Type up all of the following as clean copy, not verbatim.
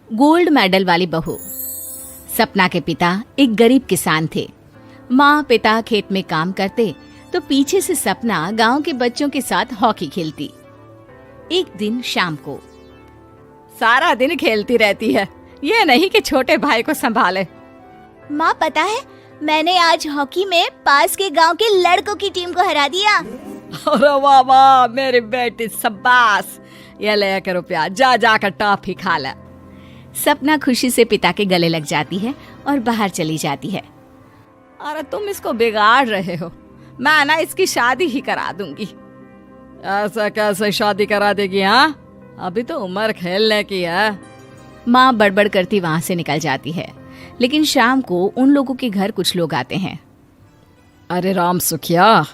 Gold medal वाली बहू। सपना के पिता एक गरीब किसान थे। माँ पिता खेत में काम करते तो पीछे से सपना गांव के बच्चों के साथ हॉकी खेलती। एक दिन शाम को, सारा दिन खेलती रहती है, ये नहीं कि छोटे भाई को संभाले। माँ पता है, मैंने आज हॉकी में पास के गांव के लड़कों की टीम को हरा दिया। अरे वाह वाह मेरी बेटी, शाबाश। ये ले के रुपया, जा जाकर टॉफी खा ले। सपना खुशी से पिता के गले लग जाती है और बाहर चली जाती है। अरे तुम इसको बिगाड़ रहे हो, मैं ना इसकी शादी ही करा दूंगी। ऐसा कैसे शादी करा देगी? हाँ, अभी तो उम्र खेलने की है। माँ बड़बड़ करती वहां से निकल जाती है। लेकिन शाम को उन लोगों के घर कुछ लोग आते हैं। अरे राम सुखिया,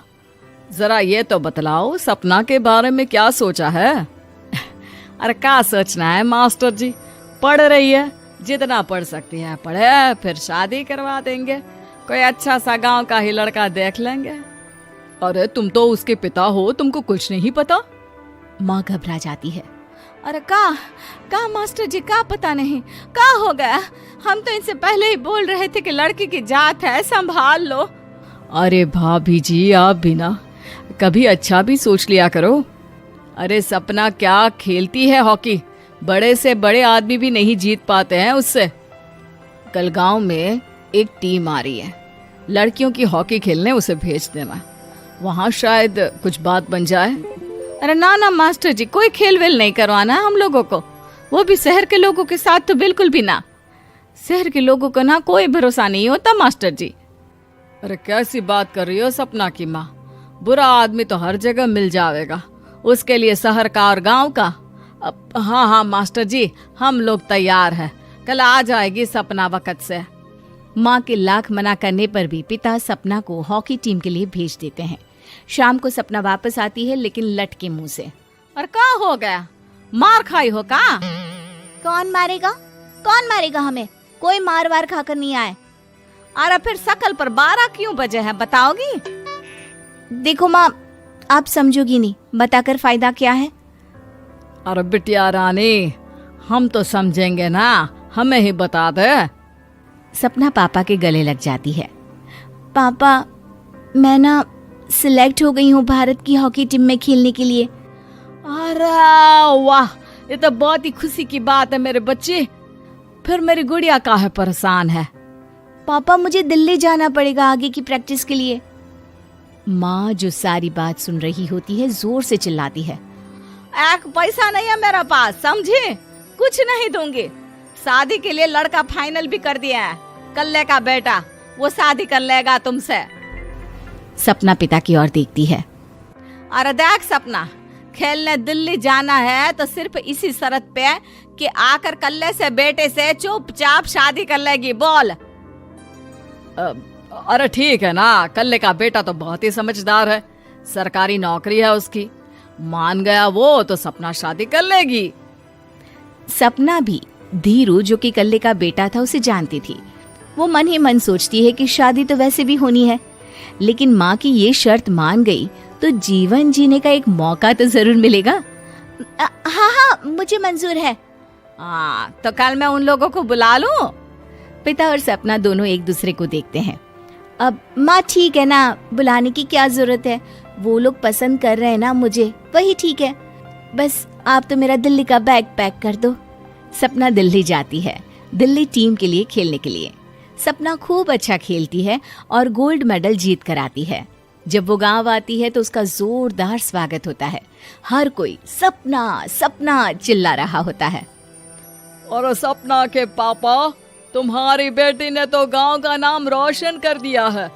जरा ये तो बतलाओ, सपना के बारे में क्या सोचा है? अरे क्या सोचना है मास्टर जी, पढ़ रही है, जितना पढ़ सकती है पढ़े, फिर शादी करवा देंगे, कोई अच्छा सा गांव का ही लड़का देख लेंगे। अरे तुम तो उसके पिता हो, तुमको कुछ नहीं पता? माँ घबरा जाती है। अरे का मास्टर जी, का पता नहीं, का हो गया? हम तो इनसे पहले ही बोल रहे थे कि लड़की की जात है, संभाल लो। अरे भाभी जी, आप भी ना कभी अच्छा भी सोच लिया करो। अरे सपना क्या खेलती है हॉकी, बड़े से बड़े आदमी भी नहीं जीत पाते हैं उससे। कल गांव में एक टीम आ रही है, लड़कियों की हॉकी खेलने उसे भेज देना, वहां शायद कुछ बात बन जाए। अरे ना ना मास्टर जी, कोई खेल वेल नहीं करवाना हम लोगों को, वो भी शहर के लोगों के साथ तो बिल्कुल भी ना। शहर के लोगों को ना कोई भरोसा नहीं होता मास्टर जी। अरे कैसी बात कर रही हो सपना की माँ, बुरा आदमी तो हर जगह मिल जाएगा, उसके लिए शहर का और गांव का। हाँ हाँ मास्टर जी, हम लोग तैयार हैं, कल आ जाएगी सपना वक्त से। माँ के लाख मना करने पर भी पिता सपना को हॉकी टीम के लिए भेज देते हैं। शाम को सपना वापस आती है, लेकिन लट के मुंह से। और क्या हो गया, मार खाई हो का? कौन मारेगा हमें? कोई मार वार खाकर नहीं आए। अरे फिर शकल पर 12 क्यों बजे हैं, बताओगी? देखो माँ, आप समझोगी नहीं, बताकर फायदा क्या है? अरे बिटिया रानी, हम तो समझेंगे ना, हमें ही बता दे। सपना पापा के गले लग जाती है। पापा, मैं ना सिलेक्ट हो गई हूँ भारत की हॉकी टीम में खेलने के लिए। अरे वाह, ये तो बहुत ही खुशी की बात है मेरे बच्चे। फिर मेरी गुड़िया काहे परेशान है? पापा, मुझे दिल्ली जाना पड़ेगा आगे की प्रैक्टिस के लिए। माँ जो सारी बात सुन रही होती है, जोर से चिल्लाती है। एक पैसा नहीं है मेरे पास, समझे? कुछ नहीं दूंगी। शादी के लिए लड़का फाइनल भी कर दिया है, कल्ले का बेटा, वो शादी कर लेगा तुमसे। सपना पिता की ओर देखती है। अरे देख सपना, खेलने दिल्ली जाना है तो सिर्फ इसी शर्त पे कि आकर कल्ले से बेटे से चुपचाप शादी कर लेगी, बोल। अरे ठीक है ना, कल्ले का बेटा तो बहुत ही समझदार है, सरकारी नौकरी है उसकी, मान गया वो तो सपना शादी कर लेगी। सपना भी धीरू, जो कि कल्ले का बेटा था, उसे जानती थी। वो मन ही मन सोचती है कि शादी तो वैसे भी होनी है, लेकिन माँ की ये शर्त मान गई तो जीवन जीने का एक मौका तो जरूर मिलेगा। हाँ, मुझे मंजूर है। हाँ, तो कल मैं उन लोगों को बुला लूं? पिता और सपना दोनों एक दूसरे को देखते हैं। अब माँ ठीक है ना, बुलाने की क्या जरूरत है, वो लोग पसंद कर रहे हैं ना मुझे, वही ठीक है। बस आप तो मेरा दिल्ली का बैग पैक कर दो। सपना दिल्ली जाती है, दिल्ली टीम के लिए खेलने के लिए। सपना खूब अच्छा खेलती है और गोल्ड मेडल जीत कर आती है। जब वो गांव आती है तो उसका जोरदार स्वागत होता है। हर कोई सपना सपना चिल्ला रहा होता है। और सपना के पापा, तुम्हारी बेटी ने तो गांव का नाम रोशन कर दिया है।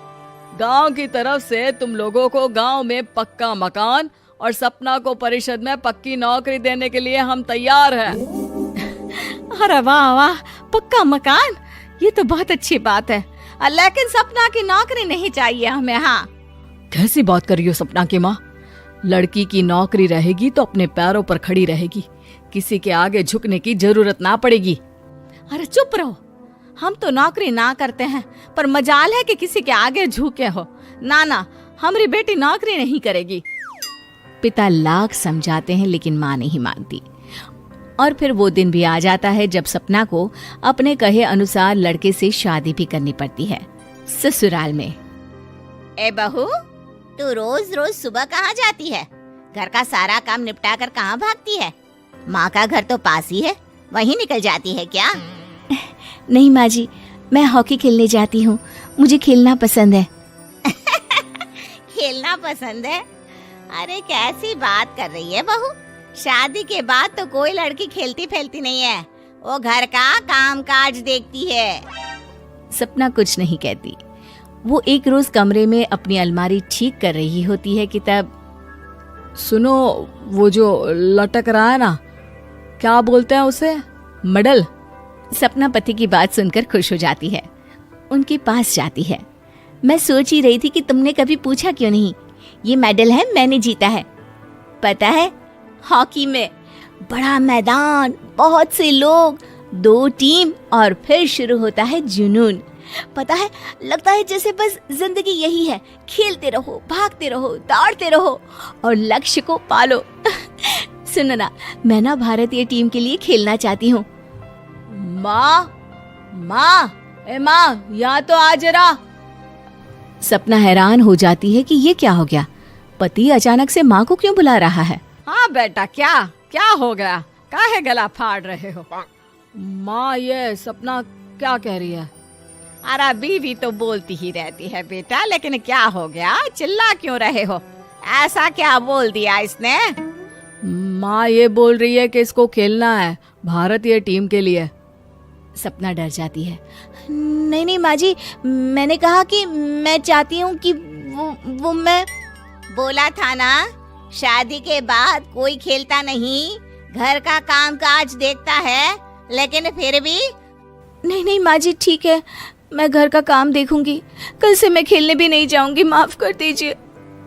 गांव की तरफ से तुम लोगों को गांव में पक्का मकान और सपना को परिषद में पक्की नौकरी देने के लिए हम तैयार हैं। अरे वाह वाह, पक्का मकान, ये तो बहुत अच्छी बात है, लेकिन सपना की नौकरी नहीं चाहिए हमें। हाँ, कैसी बात कर रही हो सपना की माँ? लड़की की नौकरी रहेगी तो अपने पैरों पर खड़ी रहेगी, किसी के आगे झुकने की जरूरत ना पड़ेगी। अरे चुप रहो, हम तो नौकरी ना करते हैं, पर मजाल है कि किसी के आगे झुके हो। ना ना, हमारी बेटी नौकरी नहीं करेगी। पिता लाख समझाते हैं लेकिन माँ नहीं मानती। और फिर वो दिन भी आ जाता है जब सपना को अपने कहे अनुसार लड़के से शादी भी करनी पड़ती है। ससुराल में। ए बहू, तू रोज रोज सुबह कहाँ जाती है? घर का सारा काम निपटा कर कहाँ भागती है? माँ का घर तो पास ही है, वहीं निकल जाती है क्या? नहीं माँ जी, मैं हॉकी खेलने जाती हूँ, मुझे खेलना पसंद है। खेलना पसंद है? अरे कैसी बात कर रही है बहू, शादी के बाद तो कोई लड़की खेलती फैलती नहीं है, वो घर का काम काज देखती है। सपना कुछ नहीं कहती। वो एक रोज कमरे में अपनी अलमारी ठीक कर रही होती है कि तब सुनो, वो जो लटक रहा है ना, क्या बोलते हैं उसे? मेडल। सपना पति की बात सुनकर खुश हो जाती है, उनके पास जाती है। मैं सोच ही रही थी कि तुमने कभी पूछा क्यों नहीं। ये मेडल है, मैंने जीता है, पता है, हॉकी में। बड़ा मैदान, बहुत से लोग, 2 टीम और फिर शुरू होता है जुनून। पता है, लगता है जैसे बस जिंदगी यही है, खेलते रहो, भागते रहो, दौड़ते रहो और लक्ष्य को पालो। सुनो ना, मैं ना भारतीय टीम के लिए खेलना चाहती हूँ। माँ, यहाँ तो आ जरा। सपना हैरान हो जाती है कि ये क्या हो गया, पति अचानक से माँ को क्यों बुला रहा है। हाँ बेटा, क्या हो गया? काहे गला फाड़ रहे हो? माँ, ये सपना क्या कह रही है? अरे बीवी तो बोलती ही रहती है बेटा, लेकिन क्या हो गया, चिल्ला क्यों रहे हो? ऐसा क्या बोल दिया इसने? माँ ये बोल रही है कि इसको खेलना है भारतीय टीम के लिए। सपना डर जाती है। नहीं माँ जी, मैंने कहा कि मैं चाहती हूँ कि वो मैं बोला था ना, शादी के बाद कोई खेलता नहीं, घर का काम काज देखता है, लेकिन फिर भी। नहीं माँ जी, ठीक है, मैं घर का काम देखूंगी, कल से मैं खेलने भी नहीं जाऊंगी, माफ कर दीजिए।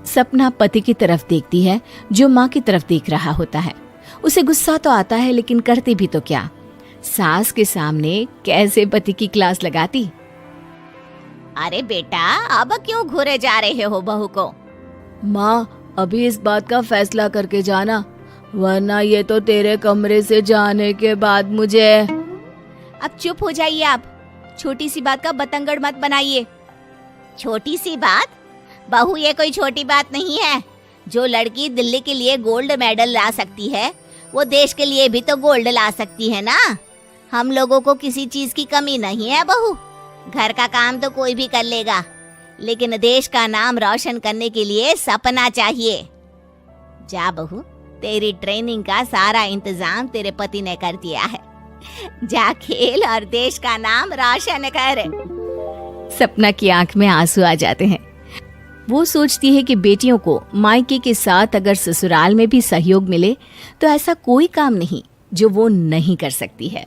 सपना पति की तरफ देखती है जो माँ की तरफ देख रहा होता है। उसे गुस्सा तो आता है, लेकिन करती भी तो क्या, सास के सामने कैसे पति की क्लास लगाती। अरे बेटा, अब क्यों घूरे जा रहे हो बहू को? माँ, अभी इस बात का फैसला करके जाना, वरना ये तो तेरे कमरे से जाने के बाद मुझे। अब चुप हो जाइए आप, छोटी सी बात का बतंगड़ मत बनाइए। छोटी सी बात? बहू, ये कोई छोटी बात नहीं है। जो लड़की दिल्ली के लिए गोल्ड मेडल ला सकती है, वो देश के लिए भी तो गोल्ड ला सकती है ना। हम लोगों को किसी चीज की कमी नहीं है बहू, घर का काम तो कोई भी कर लेगा, लेकिन देश का नाम रोशन करने के लिए सपना चाहिए। जा बहू, तेरी ट्रेनिंग का सारा इंतजाम तेरे पति ने कर दिया है, जा खेल और देश का नाम रोशन कर। सपना की आंख में आंसू आ जाते हैं। वो सोचती है कि बेटियों को मायके के साथ अगर ससुराल में भी सहयोग मिले तो ऐसा कोई काम नहीं जो वो नहीं कर सकती है।